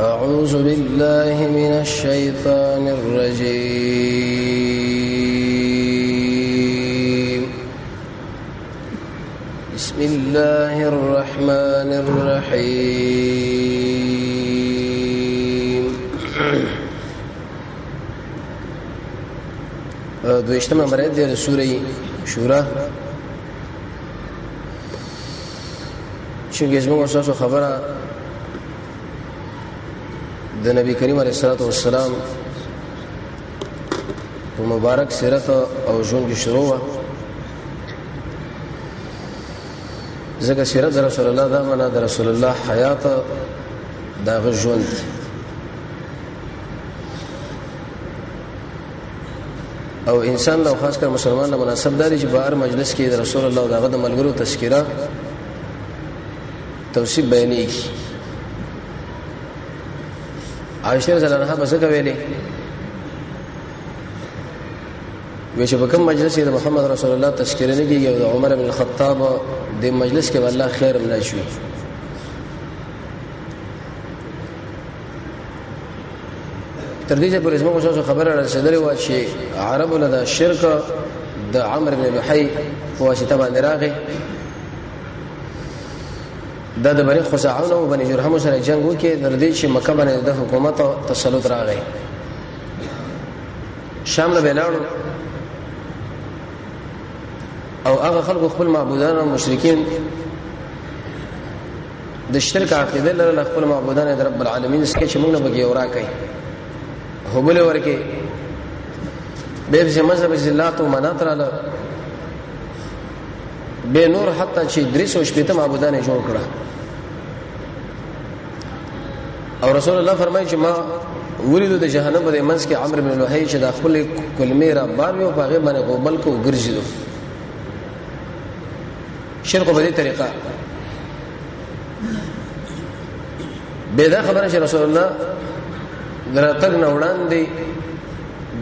أعوذ بالله من الشيطان الرجيم بسم الله الرحمن الرحيم دوشتم نمبر دی سورہ شورى چونکه زموږ تاسو خبره د نبی کریم علیه الصلاۃ والسلام په مبارک سیرت او ژوند کې شروع و ځکه سیرت رسول الله دا معنا د رسول الله حیات دا ژوند او انسان له خاص کر مسلمان له مناسب دی چې بهر مجلس کې د رسول الله دغه د ملګرو تذکرہ توصیف بیانېږي عائشہ رضی الله عنها بس کوي ویشه په کوم مجلس کې د محمد رسول الله تذکرہ نه کیږي او د عمر بن الخطاب د مجلس کې الله خیر منا شي تر دې چې پر اسمه کوم خبره رسیدلې و چې عربو له شرک د عمرو بن لحي په واسطه باندې راغی دا د بني خزاعه او بني جرهم سره جنگ وکړي تر دې چې مکه باندې د حکومت تسلط راغی شام له بلاړو او هغه خلکو خپل معبودان او مشرکین د شرک عقیده لرله خپل معبودان د رب العالمین څخه چې موږ نه بګي اورا کوي هبل ورکه به چې مذهب ذلات او منات رااله به نور حتی چې درس او شپته معبودان جوړ کړه او رسول الله فرمایي چې ما ولید د جهنم په منځ کې عمرو بن لحي چې د خپل کلمې را بار یو پاغه باندې غوبل کو ګرځیدو شرک په دې طریقه به دا خبره چې رسول الله دراتګ نه وړاندې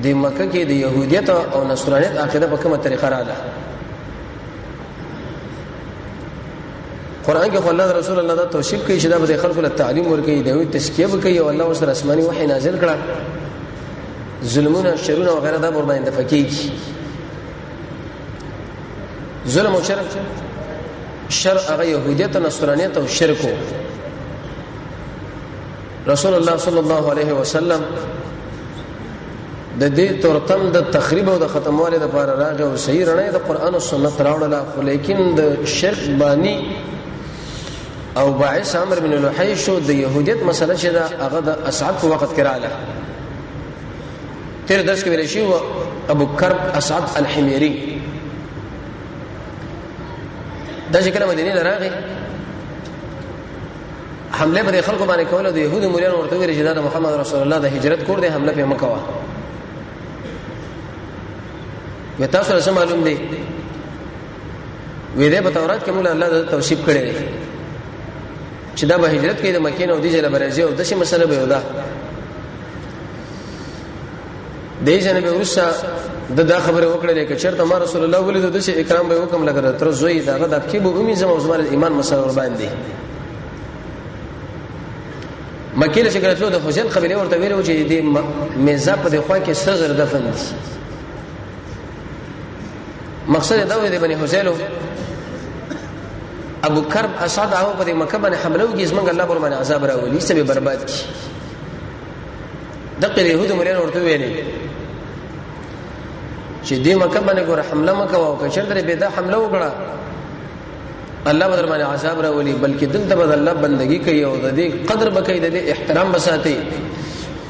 د مکه کې د يهودیت او نصرانیت عقیده په کومه طریقه رااله قرآن کې الله رسول الله دا توصیف کوي چې دا به خلکو له تعلیم ورکړي دوی تزکیه وکړي او الله وسره آسماني وحي نازل کړه ظلمونه شرونه وغيرها دا ور باندې فقېږي ظلم او شر هغه يهودیت او نصرانیت او شرک رسول الله صلی الله علیه وسلم د دې تورتم د تخریب او د ختموالي د لپاره راغی او صحیح رڼا د قران او سنت راوړله خو لیکن د شرک بانی او باعث عمرو بن لحي شو د يهودیت مسله چې دا هغه د اسعد په وخت کې رااله تیر درس کې ویل شي ابو کرب اسعد الحميري دا چې کله مدینه راغی حمله پر خلکو باندې کوله د يهودو مولانو ورته ویل چې دا محمد رسول الله د هجرت کور دی حمله په مکه وا و تاسو سره معلوم دی وې دې په تورات کې موږ الله د توصیف کړی دی چې دا به هجرت کوي د مکې نه او د جله برازي او دغه مسله به ودا دې جنبه ورسره دا خبره وکړه چې چرته ما رسول الله ولید د شي اکرام به حکم لګره تر زوی داغه د کې به امي زمو زمره ایمان مسله ور باندې مکه له شکل د حسین قبيله ورته ویلو چې دې میزه په خوا کې صغر دفن دي مقصد دا و دې بني حسینو ابو کرب اسعد هغه په مکه باندې حمله وکړي زمونږ الله پر باندې عذاب راولي سبب برباد کی دغه يهود مولانو ورته ویلي چې دې مکه باندې ګور حمله مکه او کچر به دا حمله وکړه الله بدر باندې عذاب راولي بلکې دلته بد الله بندگی کوي او د دې قدر بکې د دې احترام بساتي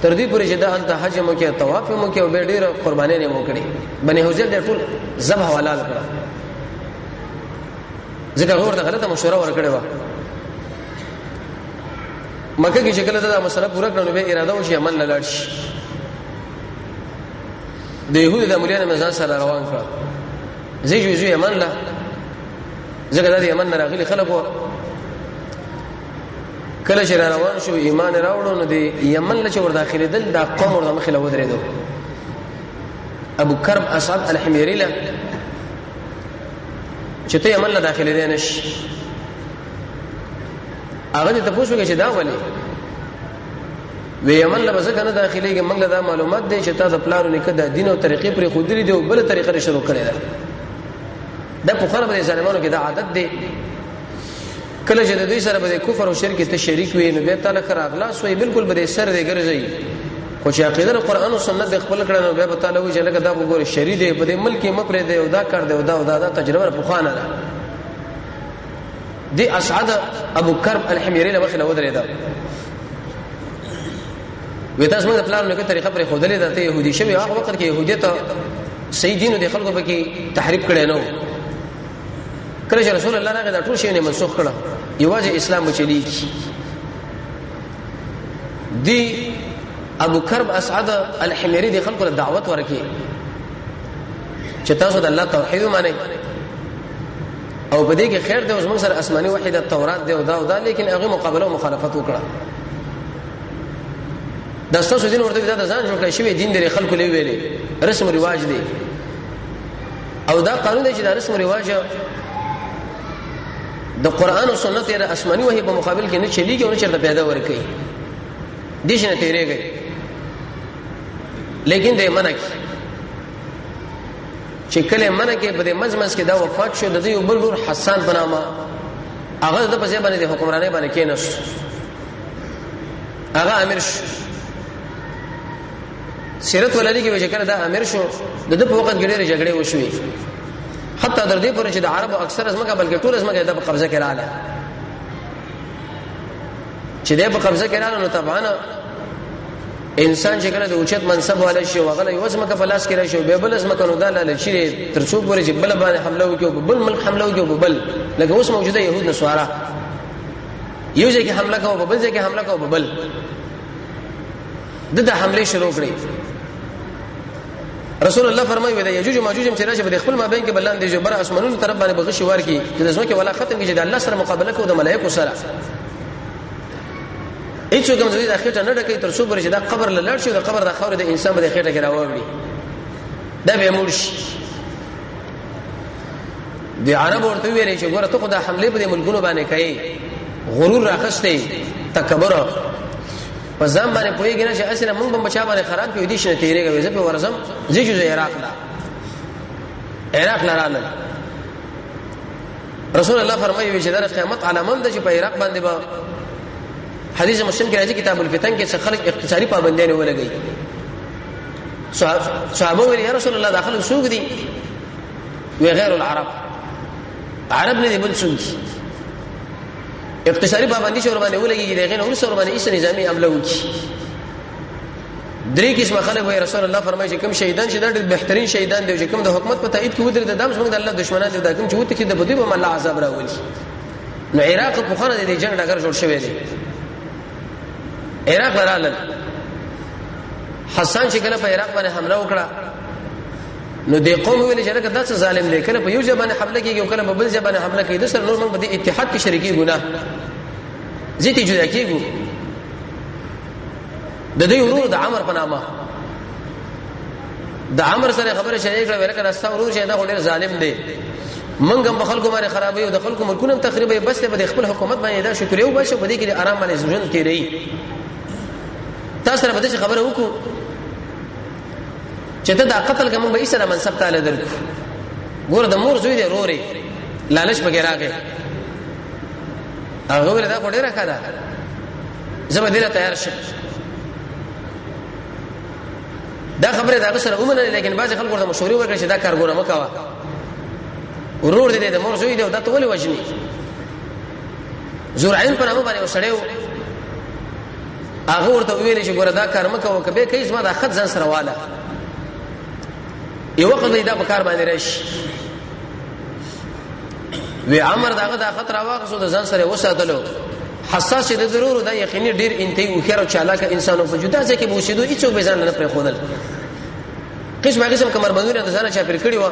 تر دې پورې چې دا انت حج مو کې طواف مو کې او به ډېر قرباني نه مو کړي بني حسین دې ټول ذبح حلال کړه ځکه غور د غلطه مشوره ورکړې و مکه کې شکل دا مسله پوره کړو به اراده وشي عمل نه لاړ شي د يهود د مولانو مزان سره روان کړ زی جو یمن لا ځکه د یمن راغلي خلکو کله چې روان شو ایمان راوړو نو د یمن له ور داخلي دل د قوم ور مخله ودرېدو ابو کرب اسعد الحميري له چې ته یمن له داخلي دي نش هغه ته پوښتنه چې دا ولي وی یمن له بزګ نه داخليږي موږ له دا معلومات دي چې تاسو پلانو نه کده دین او طریقې پر خودري دی او بل طریقې شروع کړی دا د په خراب دي ظالمانو کې دا عادت دی کله چې د دوی سره به کفر او شرک ته شریک وي نو به تعالی خر اخلاص وي بالکل به سر دی ګرځي خو چې عقیده قرآن او سنت د خپل کړه نو به تعالی وي چې لکه دا وګوره شری دی په دې ملک کې مپره دی او دا کار دی او دا تجربه په خوانه ده دی اسعد ابو کرب الحميري له مخله ودرې ده وې تاسو موږ خپل نو کې طریقه پر خودلې ده ته يهودي شوی هغه وخت کې يهودیت صحیح دین د خلکو په کې تحریف کړي نو کله چې رسول الله هغه د ټول شی نه منسوخ کړه یوازې اسلام چلی دی ابو کرب اسعد الحميري د خلکو دعوت ورکړي چې تاسو د الله توحید معنی او په دې کې خیر دی اوس موږ سره آسماني وحیده تورات دی او دا لیکن هغه مقابله او مخالفت وکړه دا ستاسو دین ورته دا ځان جوړ کړی شوی دین د خلکو لوي ویلي رسم او رواج دی او دا قانون دی چې دا رسم او رواج د قران او سنت د آسماني وحی په مقابل کې نه چلیږي او نه چرته پیدا ورکړي دیش نه تیرېږي لیکن دې منک چې کله منک په دې مزمز کې دا وفات شو د دې بل نور حسان بنامه هغه د پځې باندې د حکمرانۍ باندې کېنس هغه امیر شو سیرت ولري کې چې کله دا امیر شو د په وخت کې ډېرې جګړې وشوي حتی در دې پورې چې د عربو اکثر ازمکه بلکې ټول ازمکه د قبضه کې رااله چې د په قبضه کې رااله نو طبعا انسان چې کله د اوچت منصب والا شي وغله یو ازمکه په لاس کې راشي به بل ازمکه نو داله چې تر څو پورې چې بل باندې حمله وکړي بل ملک حمله وکړي بل لکه اوس موجوده يهود نصارا یو ځکه حمله کوي بل ځکه حمله کوي بل دغه حمله شروع کړي رسول الله فرمایي دا یجوج ماجوج چې راشه په خپل مابین کې بلان دي جو بر اسمنونو طرف باندې بغشي وار کی چې دسمه کې ولا ختم کې چې د الله سره مقابله کوي د ملائکه سره هیڅ کوم ځای د اخیرته نه ډکې تر څو بر چې دا قبر لاړ شي د قبر د خاور د انسان په اخیرته کې راوړي دا به مرش دی عرب ورته ویلې چې ګوره ته خدای حمله په ملکونو باندې کوي غرور راخسته تکبر په ځم باندې پويږي نه چې اصله موږ به بچا باندې خراب کیو دي شنه تیرېږي زه په ورزم زیجو عراق لاله رسول الله فرمایي چې د قیامت علامه ده چې په عراق باندې به حدیث مسلم کې راځي کتاب الفتن کې خلک اقتصادي پابندیاں ولګي صحابه ویل یا رسول الله داخل سوق دي وی غیر العرب عرب نه دي بل سوق اقتصادي پابندي شور باندې ولګي دغه نور سره باندې ایس نظامی عمله وکي درې قسم خلک وی رسول الله فرمایي چې کوم شهیدان چې د بهترین شهیدان دي چې کوم د حکومت په تایید کې ودرې د دم څنګه د الله دشمنان دي دا کوم چې وته کې د بدوی په الله عذاب راولي نو عراق په خانه د جنگ ډګر جوړ شوی دی عراق ورال حسان چې کله په عراق باندې حمله وکړه نو د قوم ویل چې دا څه ظالم دی کله په یو ځبانه حمله کوي او کله په بل ځبانه حمله کوي د سر نور موږ په اتحاد کې شریکي ګناه زیتی جدا کیږي د دې ورور د عمر په نامه د عمر سره خبره شریک کړه ورکه راستو ورور شه دا ډېر ظالم دی منګم په خلکو باندې خرابوي او د خلکو ملکونه تخریبي بس ته خپل حکومت باندې دا شکر یو بشه په دې کې آرام باندې ژوند کوي تاسو سره به خبره وکړو چې ته دا قتل کوم به ایسره منصب تعالی درک ګور د مور زوی دی روري لالچ پکې راغی هغه ول دا کوډه راکړه زما دې تیار شه دا خبره دا سره ومنه لیکن بعض خلکو ورته مشورې ورکړي چې دا کار ګوره مکوا ورور دې د مور زوی دی او دا ته ولې وجني زرعین په نامه باندې وسړیو هغه ورته ویل چې ګوره دا کار مکوا کبه کای زما دا خط ځان سره واله یو وخت دا په کار باندې راشي وی عمر داغه دا خطر واغسو د ځان سره وساتلو حساس دي ضرور دا یقیني ډیر انتي او خیر او چالاک انسانو په جدا ځکه به وشیدو هیڅ به ځان نه پرې خودل قسم کمر بندونه د ځان چا پر کړی و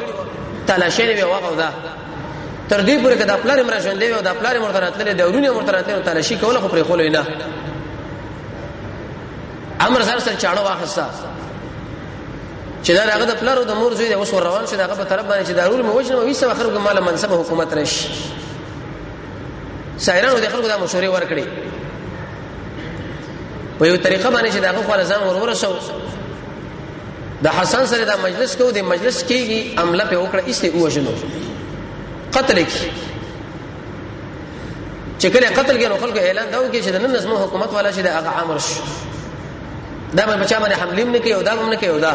تلاشې نه واغو دا تر دې پورې کدا خپل امر ژوند دی او دا خپل مرتراتله د ورونه مرتراتله تلاشي کوله خو پرې خول نه عمر سره چاړو واخصه چې دا هغه د پلارو د مور زوی د اوس روان شه دغه په طرف باندې چې ضرور موجنه وي څه اخر کوم مال منصب حکومت راشي سایرانو د خلکو د مشورې ورکړي په یو طریقه باندې چې داغه خپل ځان ورورسو د حسن سره د مجلس کو د مجلس کېږي عمله په وکړه ایسته وژنو قتل کی چې کله قتل کې نو خلکو اعلان داو کې چې د نن نظم حکومت والا چې د هغه عامر شو دا به بچا باندې حمله نه کوي او دا هم نه کوي او دا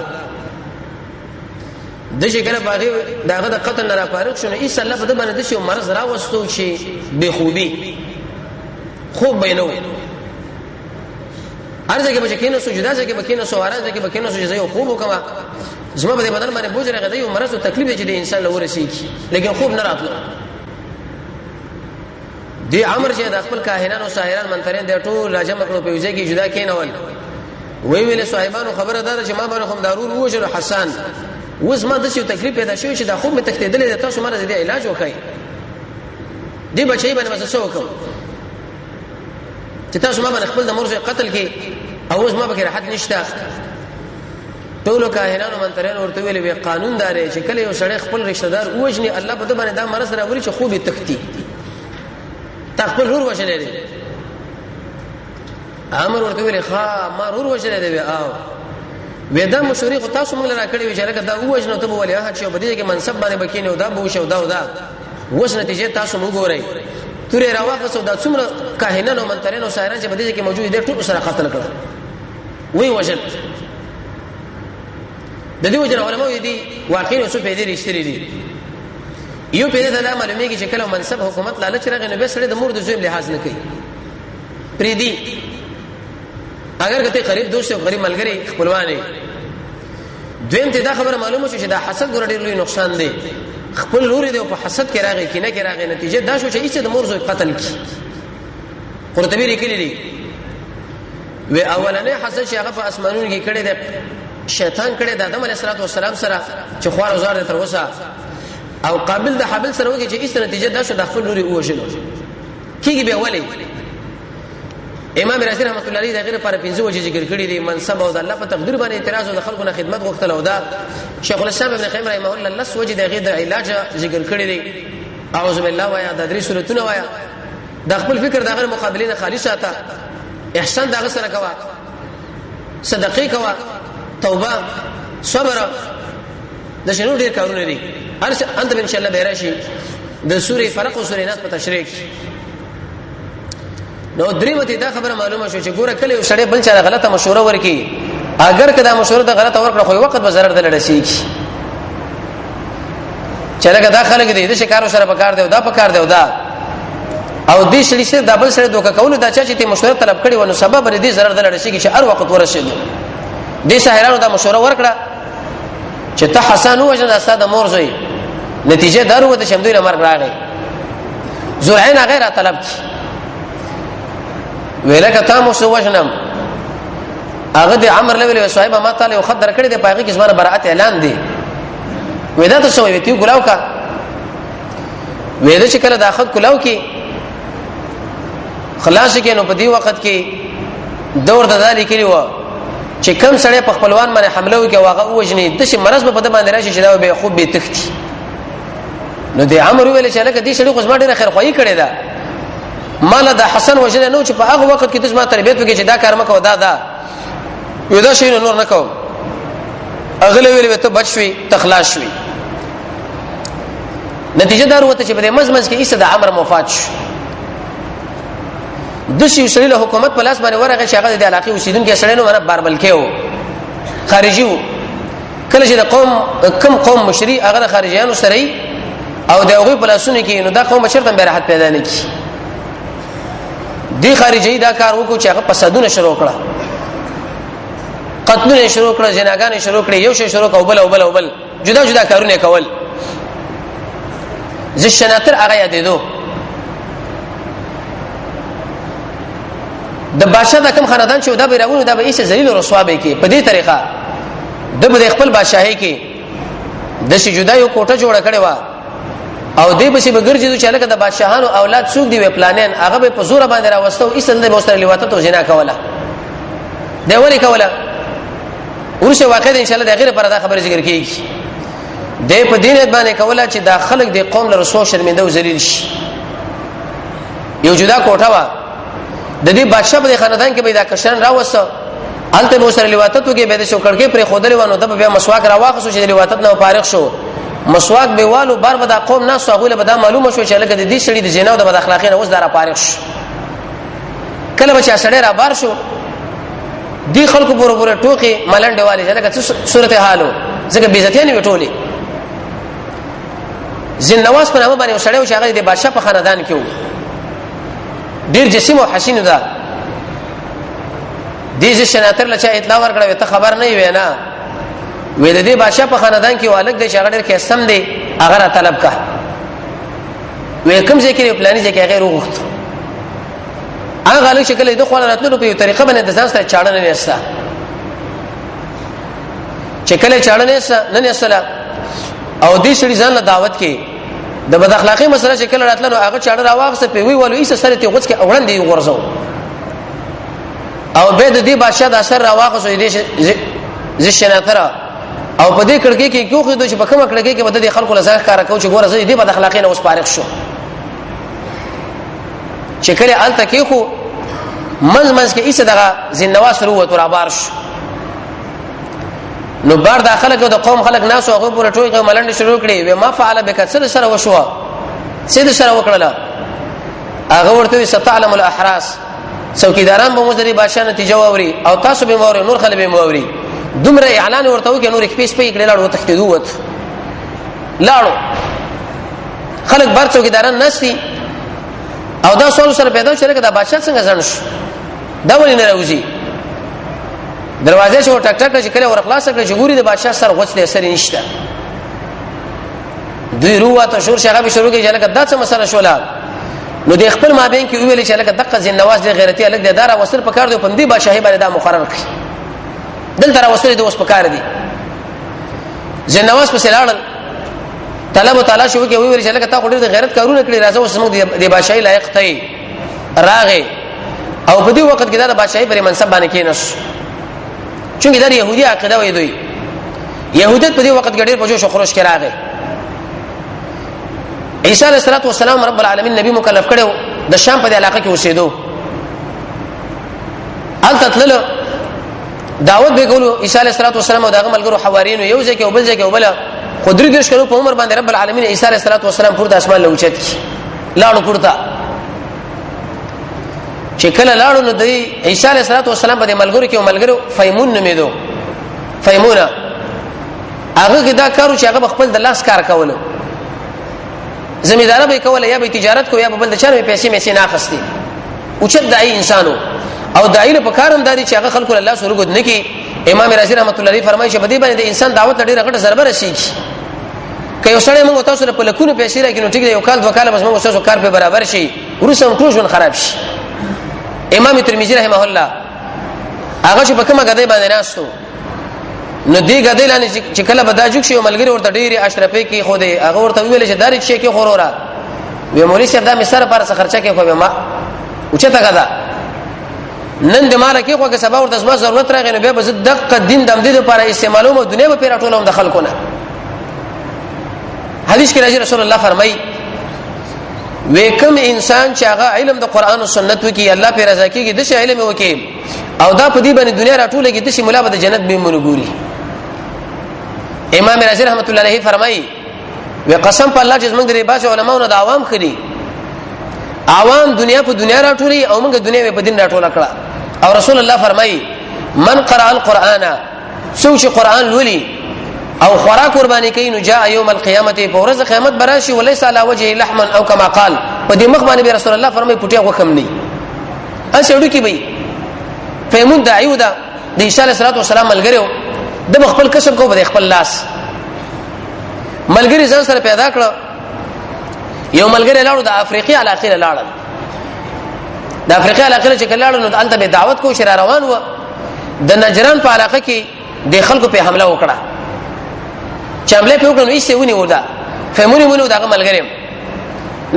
د چې کله باغی داغه د قتل نه را فارغ شونه ایس الله په دې باندې د شی مرز را وستو شي به خوبي خوب بینو ارزه کې بچینو سجدا ځکه بکینو سوارا ځکه بکینو سجدا یو خوب وکما زما په بدن باندې بوج راغی یو مرز او تکلیف دی چې د انسان لور رسیږي لیکن خوب نه راتلو دی امر چې د خپل کاهنان او ساحران منترین د ټول راجم کړو په وجه کې جدا کینول وی ویل صاحبانو خبره ده چې ما باندې هم ضرور وژل حسن وز ما د څه تکلیف پیدا شوی چې د خوب می تختیدل تاسو مرز دی علاج وکړي دی بچی باندې مسو وکم چې تاسو ما باندې خپل د مرز قتل کې او وز ما به راحت نشته ټول کاهنانو منترین ورته ویل وی قانون دار چې کله یو سړی خپل رشتہ دار وژني الله په دې باندې دا مرز راوړي چې خوب تختی تخپل ور وشلې امر ورته ویل ښا ما ور وشلې دی او ودا مشوري خو تاسو موږ را کړی وی چې لکه دا وژنو ته ولې هغه چې بده کې منصب باندې بکینه او دا بو شو دا وژ نتیجه تاسو موږ ګورئ تورې راوخه دا څومره کاهنان او منترین او سایران چې بده کې موجود دي ټول سره قتل کړ وی وژل د دې وجه علماء دي واقعي اوسو په دې رښتري دي یو په دې ته معلومیږي چې کله منصب حکومت لالچ راغی نو به سره د مور د زوی لحاظ نه کوي پری دي اگر کته قریب دوست او غریب ملګری خپلوانه دویم ته دا خبره معلومه شو چې دا حسد ګور ډیر لوی نقصان دی خپل لوري دی په حسد کې راغی کینه کې راغی نتیجه دا شو چې ایسه د مور زوی قتل کی قرطبی لیکلی دی و اولنې حسد چې هغه په اسمانونو کې کړي دی شیطان کړي د آدم علیه السلام سره چې خوار وزار تر وسه او قابل د حابل سره وږي چې ایسه نتیجه دا شو د خپل لوري وژلو کیږي به ولی امام رازی رحمت الله علیه د غیر پر پنځه وجه ذکر کړی دي منصب او د الله په تقدیر باندې اعتراض او د خلکو نه خدمت غوښتل او دا شیخ الاسلام ابن قیم رحمه الله لس وجه د غیر د علاج ذکر کړی دي اعوذ بالله وایا د درې سورتونه وایا د خپل فکر د غیر مقابلین خالص اته احسان دغه سره کوا صدقې کوا توبه صبر د شنو ډیر کارونه دي انت ان شاء الله به راشي د سورې فلق او سورې ناس په تشریح نو دریمه دا خبره معلومه شو چې ګوره کله یو سړی بل چا غلطه مشوره ورکي اگر کدا مشوره د غلطه ورکړه خو وخت به zarar دلته شي چې لکه دا خلک دي د شکارو سره پکار دی او دا پکار دی او دا او دې شړي سره د بل سره دوکه کول دا چې ته مشوره طلب کړي ونه سبب لري دې zarar دلته شي چې هر وخت ورسېږي دې ساحرانو دا مشوره ورکړه چې ته حسن وجه د استاد مور زوی نتیجه دارو د شمدوی مرګ راغی زرعین غیر طلب ویلکه تاسو سو وجنم هغه د عمر لوي صاحب ما تعالی خدر کړی د پاغي کې زمانه برائت اعلان دی ودا ته سو ویتی ګلاو کا وېدا چې کله داخل کلاو کې خلاص کې نو په دی وخت کې دور د ذالک لري چې کم سړی په خپلوان باندې حمله وکي واغه وجني د شي مرز په باندې راشي چې دا به خوب به تختی نو د عمر ویل چې لکه دې سړی خو زما ډیره خیر خوایي کړی دا مال د حسن وجنه نو چې په هغه وخت کې تاسو ما تربیت وکړي چې دا کار مکو دا ودا شي نور نه کوم اغله ویل ته بچوي تخلاص شوي نتیجه دار وته چې په مزمز کې ایسه د عمر مفات شو د شي سړي له حکومت په لاس باندې ورغه چې هغه د علاقې اوسیدونکو سړي نو باربل کېو خارجي کله چې د قوم مشري هغه خارجيانو سره او د هغه په لاسونو کې نو دا قوم شرط به راحت پیدا نه کی دی خارجي دا کار وکړو چې هغه فسادونه شروع کړه قتلونه شروع کړه جناګانې شروع کړه یو شی شروع کړه او بل جدا جدا کارونه کول زشناتر هغه یادېدو د بادشاہ د کوم خاندان چې دا بیرغونه دا به ایسه ذلیل او رسوا به کې په دې طریقه د به خپل بادشاہي کې د شي جدا یو کوټه جوړه کړې و او دې بشي بغرځي چې لکه د بادشاہانو اولاد څوک دی پلانین هغه به په زور باندې راوستو ایسه د مستر لیواته تو جنا کوله دی ولي کوله ورشه واقع ان شاء الله د غیر پر دا خبره ذکر کیږي د په دین باندې کوله چې د خلک د قوم له رسو شرمنده او ذلیل شي یو جدا کوټه و د دې بادشاہ په خاندان کې به دا کشران راوسته الته به سره لواتت وکي به د شو کړکې پر خودلې ونه د بیا مسواک راواخصو چې لواتت نه فارغ شو مسواک به والو بار به دا قوم ناس هغه به دا معلومه شو چې لکه د دې سړي د جنا او د بد اخلاقی نه اوس دا را فارغ شو کله بچا سړی را بار شو دی خلکو پورې ټوکی ملنډ والی چې لکه صورت حالو ځکه بیزتیان وټولي زین نواز په نامه باندې سړی چې هغه د بادشاہ په خاندان کې و ډیر جسیم او حسین ده دې شناتر لچا اطلاع ورکړه ته خبر نه وي نه وې د دې بادشاہ په خاندان کې والک د شغړ کې سم دی هغه طلب کا وې کوم ځای کې پلاني ځای کې غیر وغوښت هغه الک شکل د خپل راتلو په یو طریقه باندې د ځان سره چاړنه نه وستا چې کله چاړنه نه وسلا او دې سړي ځان له دعوت کې د بد اخلاقی مسله چې کله راتلو هغه چاړه راوغسته په وی ولو ایسه سره ته غوڅ کې اورن دی غورځو او به د دې بادشاہ د اثر راوغسو دې زشناتره او په دې کړکې کې کیو خو چې په کومه کړکې کې بده د خلکو لزان کار کوي چې ګوره زه دې بد اخلاقی نه اوس فارغ شو چې کله الته کې خو منځ کې ایسه دغه زنواس وروت را بار شو نو بار داخله کې د قوم خلک ناس او غو پورې ټوي ملنډ شروع کړي و ما فعل بکثر سره وشو سید سره وکړه هغه ورته ستعلم الاحراس څوکیداران به مزري بادشاہ نتیجه ووري او تاسو به موري نور خلک به موري دومره اعلان ورته وکړي نور خپې سپې کړي لاړو تختیدو وت لاړو خلک بار څوکیداران نسي او دا سوال سره پیدا شو چې دا بادشاہ څنګه ځان شو دا ولې نه راوځي دروازه شو ټک ټک چې کله ور خلاص کړي چې ګوري د بادشاہ سر غوڅ دي سر نشته دوی روته شور شغه به شروع کړي چې لکه دا څه مسله شولا نو د خپل مابین کې ویل چې لکه دقه زین نواز د غیرتی الګ د دارا وسر پکار دی پندی بادشاہي باندې دا مقرر کړي دلته را وسر دی اوس پکار دی زین نواز په سلاړل طلب تعالی شو کې ویل چې لکه تا خو د غیرت کارونه کړی راځو اوس موږ د بادشاہي لایق ته راغې او په دې وخت کې دا بادشاہي پر منصب باندې کې نس چونګې دا يهودي عقیده وي دوی يهودیت په دې وخت کې ډېر په جوش او خروش کې راغی عیسی علیه السلام رب العالمین نبی مکلف کړو د شام په علاقه کې اوسېدو الته تللو دعوت به کولو عیسی علیه السلام او دغه ملګرو حوارین یو ځکه او بل ځکه وبله خدري درش کړو په عمر باندې رب العالمین عیسی علیه السلام پورته اسمان له اوچت لاړو پورته چې کله لاړو نو د عیسی علیه السلام په ملګرو کې ملګرو فیمون نومېدو فیمونا هغه دا کارو چې هغه خپل د لاس کار کولو زمیدار به کوله یا به تجارت کو یا به بل د چارې پیسې مې نه اخستي او چې دای انسانو او دای په کارم داري چې هغه خلکو الله سره ګد نکي امام رازي رحمت الله علیه فرمایي چې بده باندې د انسان دعوت لري رغټه ضربه رسیږي که یو سړی موږ تاسو په لکونو پیسې راکې نو ټیک دی یو کال دوه کال بس موږ تاسو کار په برابر شي ورسره ټول ژوند خراب شي امام ترمذی رحمه الله هغه چې په کومه غدای باندې راستو نو دی غدای لانی چې کله بداجوک شي ملګری ورته ډیره اشرفه کې خو دی هغه ورته ویل چې داري شي کې خورورا وی مولوی صاحب دا مصر پر څه خرچه کې خو ما اوچته غدا نن د مال کې خو که سبا ورته زما ضرورت راغی نو به زه دقه دین دم دې لپاره استعمالوم او دنیا په پیراټولم د خلکونه حدیث کې راځي رسول الله فرمایي وکم انسان چې هغه علم د قران او سنت وکي الله په رضا کېږي د شی علم وکي او دا په دې باندې دنیا راټولېږي د شی مولا به جنت به منګوري امام رازي رحمت الله علیه فرمایي وقسم په الله چې موږ د ریباس علماونو د عوام خري عوام دنیا په دنیا راټولي او موږ دنیا په دین راټوله کړه او رسول الله فرمایي من قرأ القرآن سوچ قرآن لولي او خوراک قرباني کوي نو جاء يوم القيامه په ورځ قیامت براشي وليس على وجهه لحم او كما قال په دې مخ باندې رسول الله فرمایي پټي غوخم نه اسړو کې وي فهمون دعيودا د عيسى عليه السلام ملګریو د خپل کسب کو په خپل لاس ملګری ځان سره پیدا کړ یو ملګری لاړو د افریقي علاقه لاړل د افریقي علاقه چې کلاړو نو الته به دعوت کو شر روان و د نجران په علاقه کې د خلکو په حمله وکړه چې حمله په وکړو یې ونی ودا فهمونی ونه دغه ملګری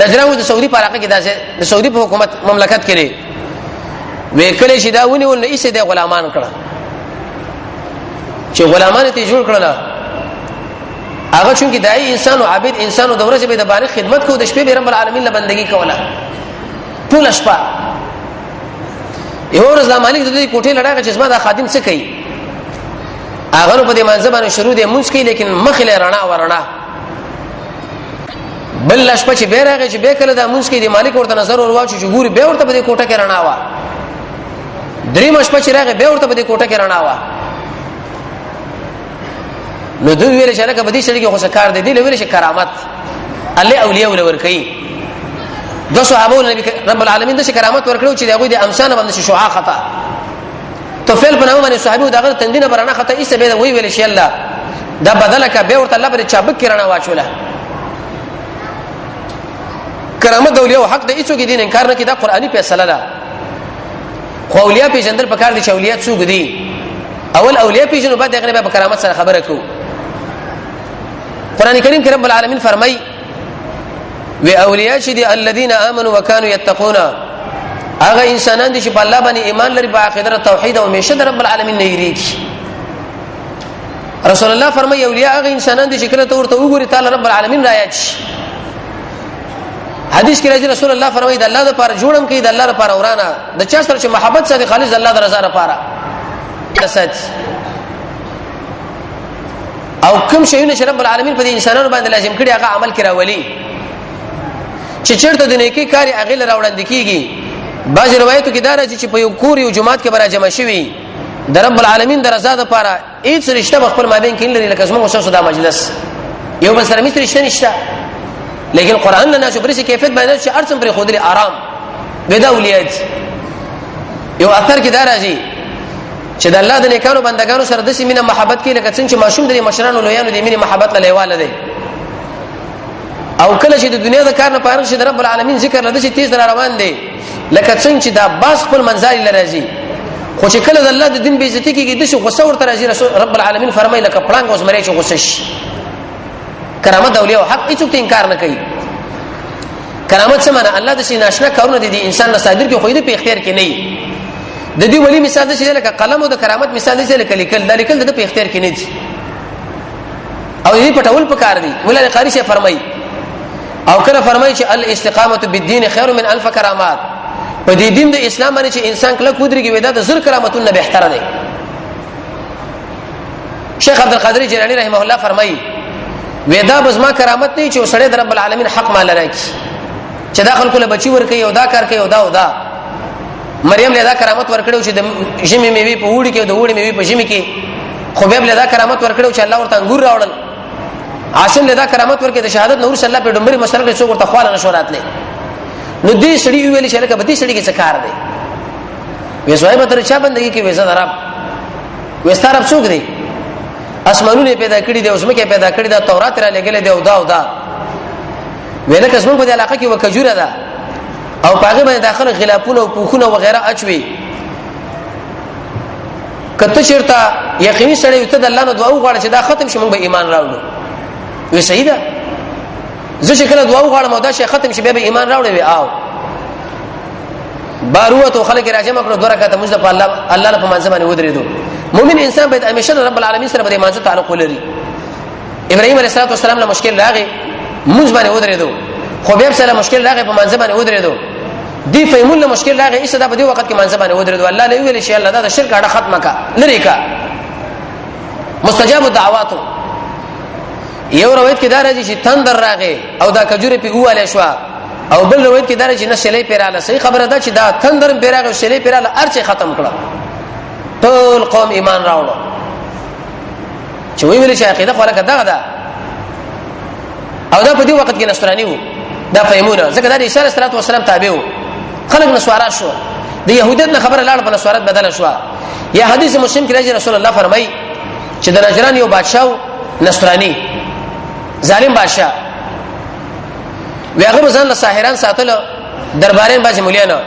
نجران د سعودي په علاقه کې د سعودي په حکومت مملکت کې وکړي چې دا ونی ونه یې د غلامان کړه چې غلامان ته جوړ کړل هغه چونکی دای انسان او عابد انسان او د ورځې به د باندې خدمت کو د شپې به رب العالمین له بندگی کوله ټول شپه یو ورځ د مالک د دې کوټې لړاغه چې زما د خادم څه کوي هغه په دې منځ باندې شروع دي مونږ کوي لیکن مخله رڼا ورنا بل لشپه چې بیرغه چې به کله د مونږ کوي د مالک ورته نظر ور واچو چې ګوري به ورته په دې کوټه کې رڼا وا درې مشپه چې راغه به ورته په دې کوټه کې رڼا وا نو دوی ویل چې لکه بدی سړي کې خو کار دی دی ویل چې کرامت الله اولیاء ولور کوي دو صحابه نبی رب العالمین د کرامت ورکړو چې دغه د امثال باندې شعاع خطا توفیل په نامه باندې صحابه دغه تندینه برانه خطا ایسه به وی ویل شي الله دا بدلکه به ورته الله پر چابک کرنا واچوله کرامت د اولیاء حق د ایڅو کې دین انکار نه کیدا قرآنی فیصله ده خو اولیاء پیژندل پکار دي چې اولیاء څوک دي اول اولیاء پیژنو بعد دغه به کرامت سره خبره کو قرآن کریم کې رب العالمین فرمای و اولیاء چې دي الذين امنوا وكانوا يتقون هغه انسانان دي چې په الله باندې ایمان لري په عقیده توحید او همیشه رب العالمین نه یریږي رسول الله فرمایي اولیاء هغه انسانان دي چې کله ته ورته وګوري تعالی رب العالمین رايات حدیث کې راځي رسول الله فرمایي د الله لپاره جوړم کوي د الله لپاره ورانه د چا سره چې محبت سره خالص الله د رضا لپاره اساس او کوم شیونه چې رب العالمین په دې انسانانو باندې لازم کړي هغه عمل کړه ولی چې چیرته د نیکی کاری هغه لراوړل کیږي بعض روایتو کې دا راځي چې په یو کور یو جماعت کې برا جمع شوي د رب العالمین د رضا لپاره هیڅ رشتہ خپل مابین کې لري لکه زموږ وسوسه د مجلس یو بل سره مې رشتہ نشته لیکن قران نه شو برسي کیفیت باندې چې ارسم پر خودلی آرام بدا اولیات یو اثر کې دا راځي چې د الله د نیکانو بندگانو سره د سیمینه محبت کې لکه څنګه چې ماشوم د مشرانو لویانو د مینه محبت لایواله دي او کله چې د دنیا د کار نه پاره چې د رب العالمین ذکر لده چې تیز روان دي لکه څنګه چې دا باس خپل منځاري لراځي خو چې کله د الله د دین بیزتی کېږي د څه غوسه ورته راځي رسول رب العالمین فرمایي لکه پړنګ اوس مری چې غوسه شي کرامت اولیاء حق هیڅ انکار نه کوي کرامت څه معنی الله د شي ناشنا کارونه دي انسان نه صادر کې خو دې په اختیار کې نه د دې ولی مثال دی لکه قلم او د کرامت مثال دی لکه لیکل د په اختیار کې نه دي او دې پټول پکار دي ولله قاری شه فرمایي او کله فرمایي چې الاستقامت بالدين خير من الف کرامات په دې دین د اسلام باندې چې انسان کله کودريږي ودا د زر کرامتونه به احترام دي شیخ عبد القادر جیلانی رحمه الله فرمایي ودا بزما کرامت نه چې وسړی د رب العالمین حق مال راکړي چې دا خلکو له بچي ور کوي او دا کار کوي او دا مریم له دا کرامت ورکړو چې د ژمي میوي په وړي کې د وړي میوي په ژمي کې خبيب له دا کرامت ورکړو چې الله ورته انګور راوړل عاصم له دا کرامت ورکړي د شهادت نور صلی الله په ډمبري مسله کې څوک ورته خواله نشورات نه نو دې سړي ویل چې لکه بدی سړي کې څه کار دی وې زوی به تر چا بندګي کې وېزه دراب وستارب څوک دی اسمانونه پیدا کړی دی اوس مکه پیدا کړی دا تورات را لګلې دی او دا ویل که زموږ په علاقه کې وکجوره ده او پاغه باندې داخله غلافونه او پوخونه وغیرہ اچوي کته چیرته یقیني سره ته د الله نو دعا وغواړي چې دا ختم شي موږ به ایمان راوړو وی صحیح ده زه چې کله دعا وغواړم او دا شي ختم شي به ایمان راوړې وي او باروت خلک راځم کړو دوه رکعات مجد په الله په منځ باندې ودرېدو مؤمن انسان باید همیشه رب العالمین سره به منځ تعلق ولري ابراهيم عليه السلام له مشکل راغی موږ باندې ودرېدو خو به سره مشکل راغی په منځ باندې ودرېدو دی فهمون له مشکل راغی ایسه دا په دې وخت کې منځ باندې ودرېدو الله له ویل شي الله دا شرک اړه ختمه کا لری کا مستجاب الدعوات یو روایت کې دا راځي چې تندر راغی او دا کجوره په واله شو او بل روایت کې دا راځي چې نشلې پیراله صحیح خبره ده چې دا تندر پیراغه شلې پیراله ارچه ختم کړه ټول قوم ایمان راوړو چې ویل چې عقیده خو لکه دا او دا په دې وخت کې نصرانی وو دا فهمونه ځکه دا د عیسی علیه السلام تابع وو خلک نسوارا شو د يهودیت نه خبره لاړ په نسوارت بدل شو یا حدیث مسلم کې راځي رسول الله فرمایي چې د نجران یو بادشاہ نصرانی ظالم بادشاہ ویغه ځان له ساحران ساتل دربارین باج مولیانو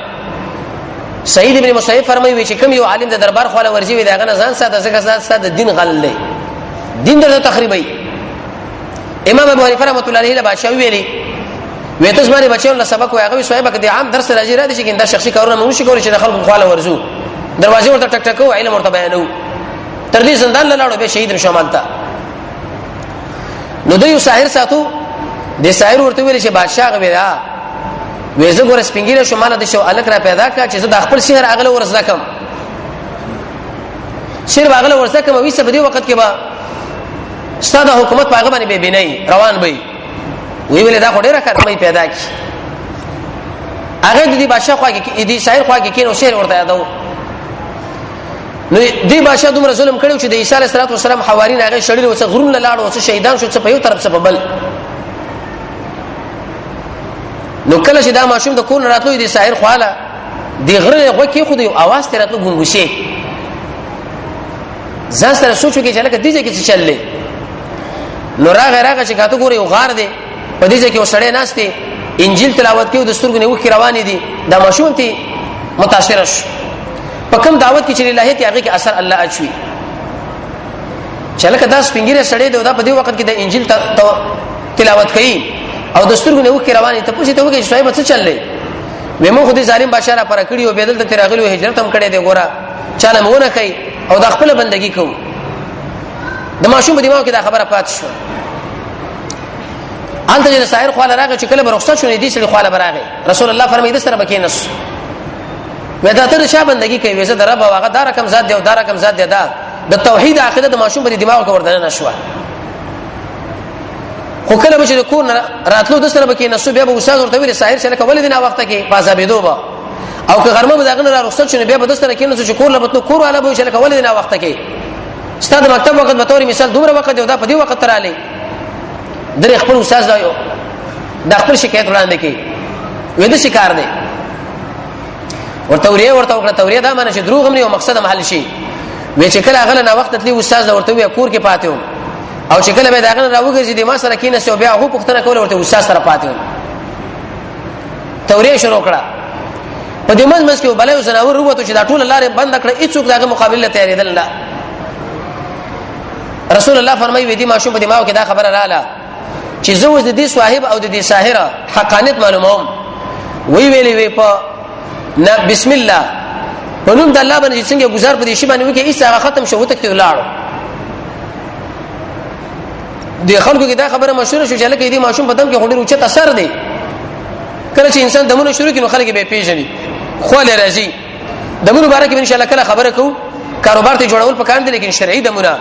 سعید ابن مسیب فرمایي چې کوم یو عالم د دربار خواله ورځي وي داغه ځان ساته ځکه ساده دین غل دی دین د تخریبي امام ابو حنیفه رحمۃ اللہ علیہ له بادشاہ ویلي وېته زمانه بچو له سبق واغوي صاحب کې د عام درس راځي را دي چې دا شخصي کارونه مونږ شي کولای چې د خلکو خواله ورزو دروازه ورته ټک ټکو علم ورته بیانو تر دې زندان لاړو به شهید شمالتا نو د یو ساحر ساتو د ساحر ورته ویل چې بادشاہ غوي دا وېزه ګور سپینګیره شو مال د شو الک را پیدا کا چې زه د خپل شهر اغله ورزده کم شهر اغله ورزده کم وې سبدي وخت کې با ستاسو حکومت پاغه باندې به بنئ روان وي وی ویل دا خو ډیره کارمای پیدا کی هغه د دې بادشاہ خو کې دې شاعر خو کې کینو شعر ورته یادو نو دې بادشاہ دومره ظلم کړو چې د عیسی علیه السلام حوارین هغه شړل او څه غرون لاړ او څه شهیدان شو څه په یو طرف څه په بل نو کله چې دا ماشوم د کور راتلو دې شاعر خواله دې غره غو کې خو دې आवाज تر راتلو ګونګوشي ځان سره سوچو کې چې لکه دې کې څه چللې نو راغه چې کاته ګوري غار دې په دې کې وسړې ناشته انجیل تلاوت کوي د سترګو نه وکي روانې دي دا ماشوم ته متاثر شو په کوم دعوت کې چې الله ته هغه کې اثر الله اچوي چې لکه دا سپینګیره سړې دا په دې وخت کې د انجیل تلاوت کوي او د سترګو نه وکي روانې ته پوښتنه وکړي چې صاحب څه چللې ومو خو دې ظالم بادشاہ را پر کړی او بدل ته راغلی هجرت هم کړی دی ګوره چاله مونږ کوي او د خپل بندگی کوو د ماشوم په دماغ کې دا خبره پات شو انته چې سایر خواله راغی چې کله برخصت شونه دي چې خواله براغی رسول الله فرمایي د سره بکینس ودا ته شاه بندگی کوي وسه درب واغه دا رقم ذات دی او دا رقم ذات دی دا د توحید عقیده د ماشوم په دماغ کې وردن نشو خو کله به چې کور راتلو د سره بکینس بیا به استاد ورته ویل سایر چې کله ولې نه وخت کې پازا بيدو با او که غرمه دغه را رخصت شونه بیا به د سره کینس چې کور لبته کور والا به چې کله ولې نه وخت کې استاد مکتب وخت به توري مثال دومره وخت دی دا په دې وخت تر علي در خپل استاد دا د خپل شکایت وړاندې کوي وې د شکار دی ورته وکړه توريه دا معنی چې دروغ هم نه او مقصد محل شي وې چې کله هغه نه وخت تلی استاد ورته وې کور کې پاتې او چې کله به داغه راوګرځي د ما سره کینې سو بیا هغه پښتنه کول ورته استاد سره پاتې توريه شروع کړه په دې منځ کې بلای زناور وروته چې دا ټول لارې بند کړه هیڅوک داغه مقابله تیارېدل نه رسول الله فرمایي دې ماشوم په دماغ کې دا خبره رااله چې زه د دې صاحب او د دې ساحره حقانیت معلوموم وی ویلې وی په بسم الله په نوم د الله باندې څنګه گزار په دې شی باندې وکي ایسا ختم شو ته کې ولاړو د خلکو کې دا خبره مشهور شو چې لکه دې ماشوم په دم کې غوډر اوچت اثر دی کله چې انسان دمونه شروع کړي نو خلک به پیژني خو له راځي دمونه مبارک ان شاء الله کله خبره کو کاروبار ته جوړول پکان دي لیکن شرعي دمونه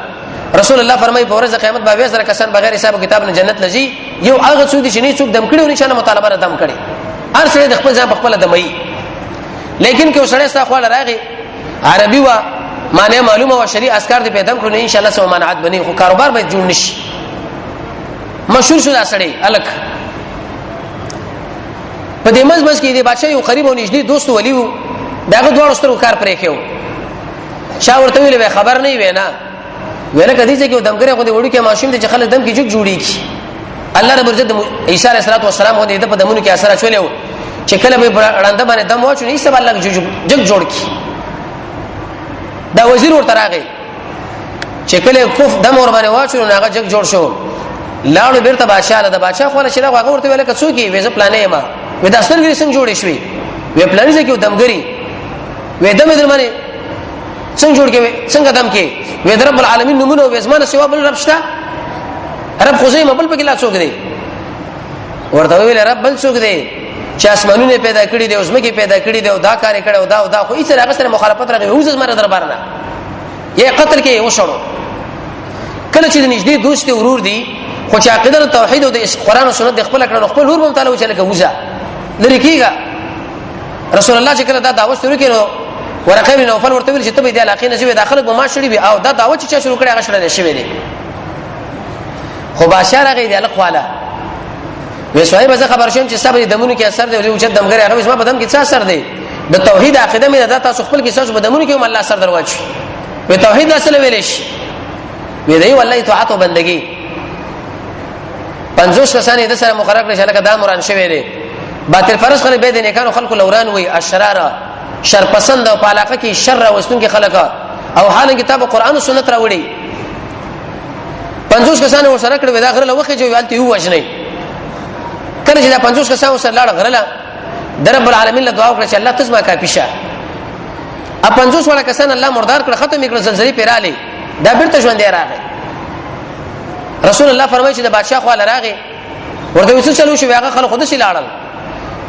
رسول الله فرمایي په ورځ قیامت باندې سره کسان بغیر حساب کتاب نه جنت لږي یو هغه څوک دي چې نه څوک دم کړي او نشانه مطالبه دم کړي هر څه د خپل ځان په خپل دمي لیکن که وسړی سره خپل راغی عربي وا معنی معلومه او شریع اسکار دي پیدا کړو ان شاء الله سو منعت بني خو کاروبار به جوړ نشي مشهور شو دا سړی الک په دې مزمز کې دی بادشاہ یو قریب او نږدې دوست ولیو داغه دوه سترو کار پرې کېو شاورته ویلې خبر نه وینا ویل کدي چې یو دمګره خو دې وړي کې ماشوم دې خلک دم کې جوړ جوړي الله رب عزت عیسی علیه السلام هو دې په دمونو کې اثر اچولیو چې کله به وړاندې باندې دم واچو نه سب الله جگ جوړ کی دا وزیر ورته راغی چې کله کوف دم ور باندې واچو نه هغه جگ جوړ شو لاړو بیرته بادشاہ له بادشاہ خو له شله هغه ورته ویل کڅو کې وېزه پلانې ما وې دا سترګې څنګه جوړې شوې وې پلانې چې دمګری وې دمه در باندې څنګه جوړ کې څنګه دم کې وې رب العالمین نمونه او زمانه سوا بل رب شته رب خو زې مبل پکې لا څوک دی ورته ویل رب بل څوک دی چې اسمانونه پیدا کړی دی او زمکه پیدا کړی دی او دا کار کړي او دا خو هیڅ هغه سره مخالفت راغی او زما دربار نه یې قتل کې وشړو کله چې نږدې دوست ورور دی خو چې عقیده توحید او د قرآن او سنت د خپل کړه خپل ور به تعالی وچاله کوزا لری کیګه رسول الله چې کله دا دعوت شروع کړو ورقه بن نوفل ورته ویل چې ته به د علاقې نشوي داخله به ما شړې به او دا دعوت چې شروع کړي هغه شړل شوی دی خو بشار هغه دی له خواله وې صاحب زه خبر شوم چې صبر دمونو کې اثر دی او چې دمګری هغه اسما بدن کې څه اثر دی د توحید عقیده مې دا تاسو خپل کې څه بدمونو کې الله اثر دروځي وې توحید اصل ویلش وې دی والله طاعت او بندگی 50 کسان د سره مقرر کړل چې لکه دا مران شوی دی باطل فرض خلک به د نیکانو خلق لوران وي اشرار شر پسند او پالاقه کې شر واستون کې خلک او حال کتاب قرآن او سنت راوړي 50 کسان ورسره کړو دا غره لوخه جو والته یو وجنه کله چې دا 50 کسان ورسره لاړ غره در رب العالمین له دعا وکړه چې الله تزما کا پیشه ا 50 ولا کسان الله مردار کړ ختم کړ زلزلې پیراله دا بیرته ژوند راغی رسول الله فرمایي چې د بادشاہ خو راغی ورته وسه چلو شو هغه خلک خود شي لاړل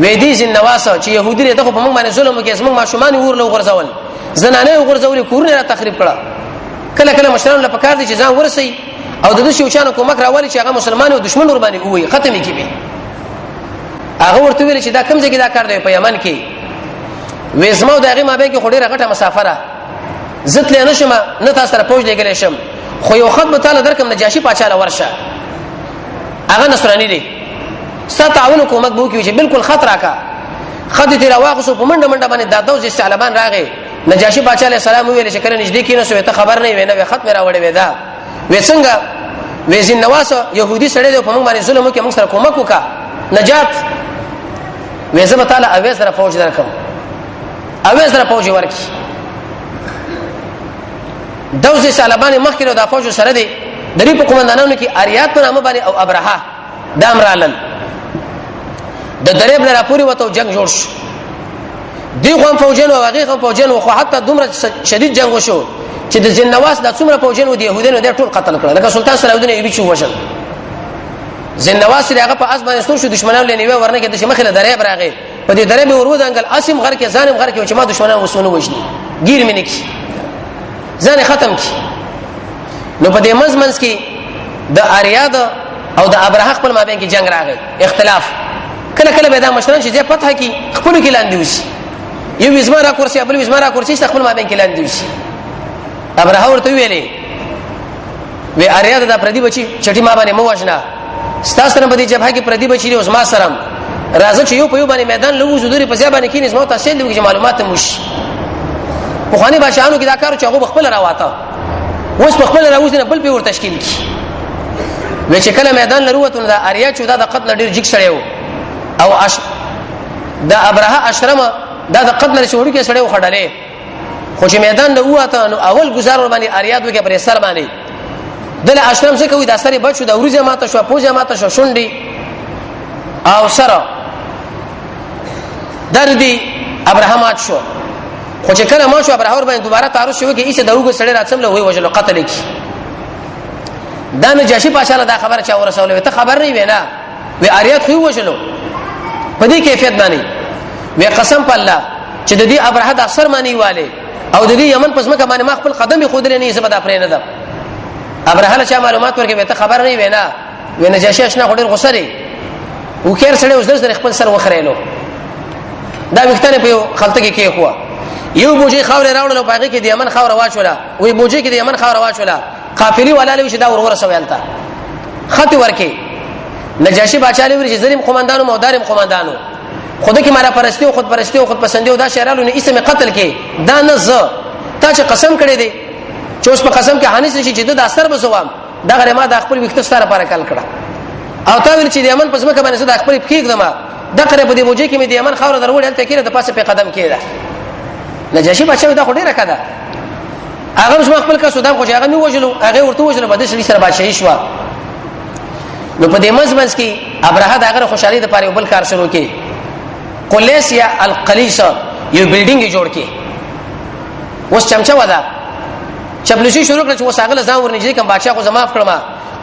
وې دي زین نواسه چې يهودي ته په موږ باندې ظلم وکړي زموږ ماشومان ورله غرزول زنانه غرزول کورونه تخریب کړه کله کله مشران له پکار دي چې ځان ورسي او د دې شوچانو کومک راولي چې هغه مسلمان او دشمن ور باندې وي ختمي کیږي هغه ورته ویل چې دا کوم ځای کې دا کار دی په یمن کې وې زمو دغه مابین کې خوري غټه مسافره زت لې نشم نه تاسو سره پوج لګلې شم خو یو خط به تعالی درکم نجاشي پاچاله ورشه هغه نصرانی دی ستعاون کومک بو کې چې بالکل خط راکا خط دې راواغسو په منډه منډه باندې دادو چې طالبان راغې نجاشي باچا علیہ السلام ویل چې کله نږدې کینې سو ته خبر نه وینې خط مې راوړې ودا وې څنګه وې زین نواس يهودي سړی دی په موږ باندې ظلم وکړي موږ سره کومک وکا نجات وې زما تعالی اوې سره فوج درکم اوې سره فوج ورکی دوزه طالبان مخکې د فوج سره دی د ری په کومندانانو کې اریات په نامه باندې او ابرهه د امرالل د دریب لرا پوری وته جنگ جوړ شو دی قوم فوجانو او هغه فوجانو خو حتی دومره شدید جنگ وشو چې د زین نواس د څومره فوجانو دی يهودانو د ټول قتل کړل لکه سلطان صلاح الدین ایوبی شو وشل زین نواس هغه په اس باندې شو دشمنانو لنیوي ورنه کې د شمخله دریب راغی په دې دریب ورو دنګل اسیم غر کې ځانم غر کې چې ما دشمنانو وسونه وښني ګیر مې نکي ځان ختم کی نو په دې مزمنس کې د اریاد او د ابرهه خپل مابین کې جنگ راغی اختلاف کله کله به دا مشران چې ځای فتح کی خپل کې لاندې وشي یو وزمارا کورسي بل وزمارا کورسي خپل مابین کې لاندې وشي ابرهه ورته ویلې وی اریاد د پردي بچي چټي ما باندې مو وښنا ستاسو سره په دې جبهه کې پردي بچي له عثمان سره راځي چې یو په یو باندې میدان لوو زوري په ځای باندې کې نسمو تاسو له معلومات مش په خواني باشانو کې دا کار چې هغه خپل راواته اوس په خپل راوځنه بل په ور تشکیل کی و چې کله میدان لروته دا اریا چې دا د قتل ډیر جګ سړیو او دا ابرهه اشرمه دا د قتل شوړو کې سړیو خړلې خو چې میدان لروته نو اول گزار باندې اریاد وکړي پر سر باندې دل اشرم څه کوي دا سره بچو دا ورځه ماته شو پوجا ماته شو شونډي او سره دردي ابراهامات شو خو چې کله ما شو ابراهور باندې دوباره تعرض شو کې ایسه دروغ سړی راتسم له وی وجلو قتل کی دا نجاشي پاشاله دا خبره چا ورسوله ته خبر نه وینا وی اریات خو وجلو په دې کیفیت باندې وی قسم په الله چې د دې ابراهه د اثر معنی والے او د دې یمن پس مکه باندې ما خپل قدم خود لري نه زبدا پرې نه ده ابراهه له چا معلومات ورکړي ته خبر نه وینا وی نجاشي آشنا خډر غسري و کیر سړی اوس در خپل سر وخرېلو دا وختنه په خلطه کې کې هوا یو بوجي خاور راوړل او باغې کې د یمن خاور واچولا وی بوجي کې د یمن خاور واچولا قافلی والا له شدا ور سوالتا خط ورکي نجاشي باچا له ورشي زریم قومندانو مودارم قومندانو خود کې مارا پرستی او خود پرستی او خود پسندي او دا شهرالو نه اسمه قتل کې دا نه ز تا چې قسم کړی دی چې اوس په قسم کې حانس شي چې د اثر بسوام دا غره ما د خپل وخت ستاره پر کال کړه او تا ویل چې د یمن پس مکه باندې صدا خپل فقېګ دما د قره په دې بوجي کې مې د یمن خاور درول هلته کې د پاسه په قدم کېده نجاشي باچا دا خډه راکړه هغه مش خپل کا سودام خو هغه نو وجلو هغه ورته وجلو بده سړي سره بادشاہي شو نو په دې مزمنس کې ابراهه دا هغه خوشالي د پاره بل کار شروع کړي قلیسیا القلیسا یو بلډینګ جوړ کړي اوس چمچا ودا چپلوشي شروع کړ چې وساغله ځان ورنږدې کوم بادشاہ خو زماف کړم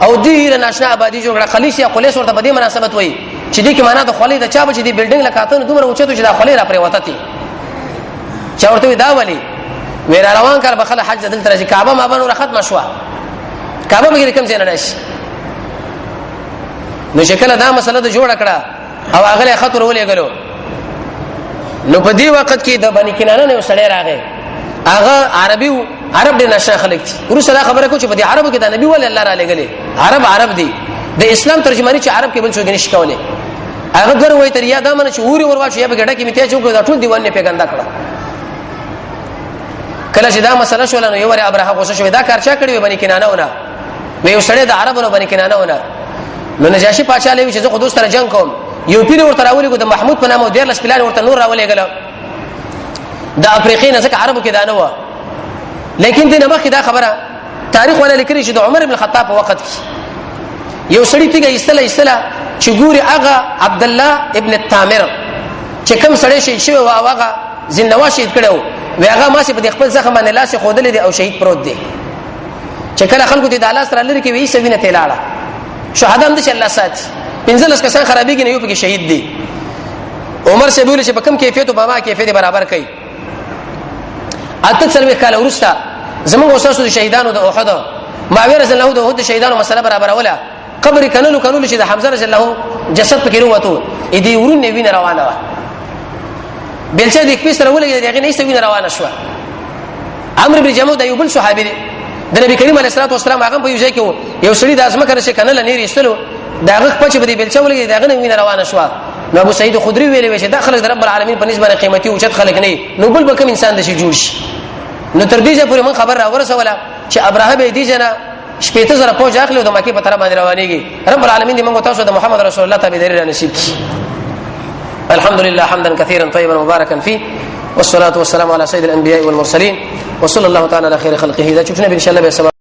او ډیر ناشنا آبادی جوړ کړه قلیسیا قلیس ورته په دې مناسبت وایي چې دې کې معنا د خولې د چا بچ دې بلډینګ لکاتنه دومره اوچته چې دا خولې را پرې وته تي چا ورته دا ولي ویر روان کړ بخله حج دل تر چې کعبه ما باندې ختم شو کعبه به کوم ځای نه راشي نو شکل دا مسله د جوړ کړه او هغه خطر ولې غلو نو په دې وخت کې د بنی کنانه نه سړی راغی هغه عرب د نشه خلک ورسره خبره کو چې په دې عربو کې د نبی ول الله را لګلې عرب دي د اسلام ترجمانی چې عرب کې بل څه نشي کولای هغه ګر وای تر یا دا من چې اوري ورواچ یا به ګډه کې میته چې دا ټول دیوال نه پیګنده کړه کله چې دا مسله شول نو یو ور ابراهه غوسه شو دا کار چا کړی بنی کنانه ونه وی یو سړی د عربونو بنی کنانه ونه نو نجاشي پاچا لوي چې زه خود سره جنگ کوم یو پیر ورته راولې کو د محمود په نامه ډیر لس پلان ورته نور راولې غل د افریقین ځکه عربو کې دا نه و لیکن دغه مخکې دا خبره تاریخ ولا لیکري چې د عمر ابن الخطاب په وخت کې یو سړی تیګه ایستله چې ګوري هغه عبد الله ابن التامر چې کوم سړی شي شو هغه زنوا شهید کړو ویغه ما سي په خپل زخم باندې لاس خودلې دي او شهید پروت دي چې کله خلکو دې د الله سره لري کې وی سوینه تلاړه شهدا هم دي چې الله سات 15 کسان خرابېږي نه یو پکې شهید دي عمر سے بوله چې په کوم کیفیت او په ما کیفیت برابر کړي. اته څلوي کال ورستا زموږ استاد شهیدانو د احد معاویه رضی الله عنه د احد شهیدانو مسله برابر ولا قبر کنلو چې د حمزه رضی الله جسد پکې وروته اې دی ورونه وینه روانه و بلچا د کیسه راولې دغه نه وینه روانه شو. عمرو بن جمود ایوب صحابي د نبی کریم علیه الصلاه والسلام هغه په یو ځای کې یو سړي د ازمه کړه چې کنل نه ریستلو داغه پچ به دی بلچا ولګي داغه نه وینه روانه شو. نو ابو سعید خدری ویلې چې داخله د رب العالمین په نسبت قیمتي او چت خلق نه نو بل به کوم انسان د شي جوړ شي. نو تر دې ځې پورې من خبر را ورسوله چې ابراهیم به دې جنا شپېته زره پوج اخلي د مکه په طرف باندې روانيږي. رب العالمین دې موږ تاسو د محمد رسول الله تابع دې نصیب کړي. الحمد لله حمدا كثيرا طيبا مباركا فيه والصلاه والسلام على سيد الانبياء والمرسلين وصلى الله تعالى على خير خلقه. اذا شفنا ان شاء الله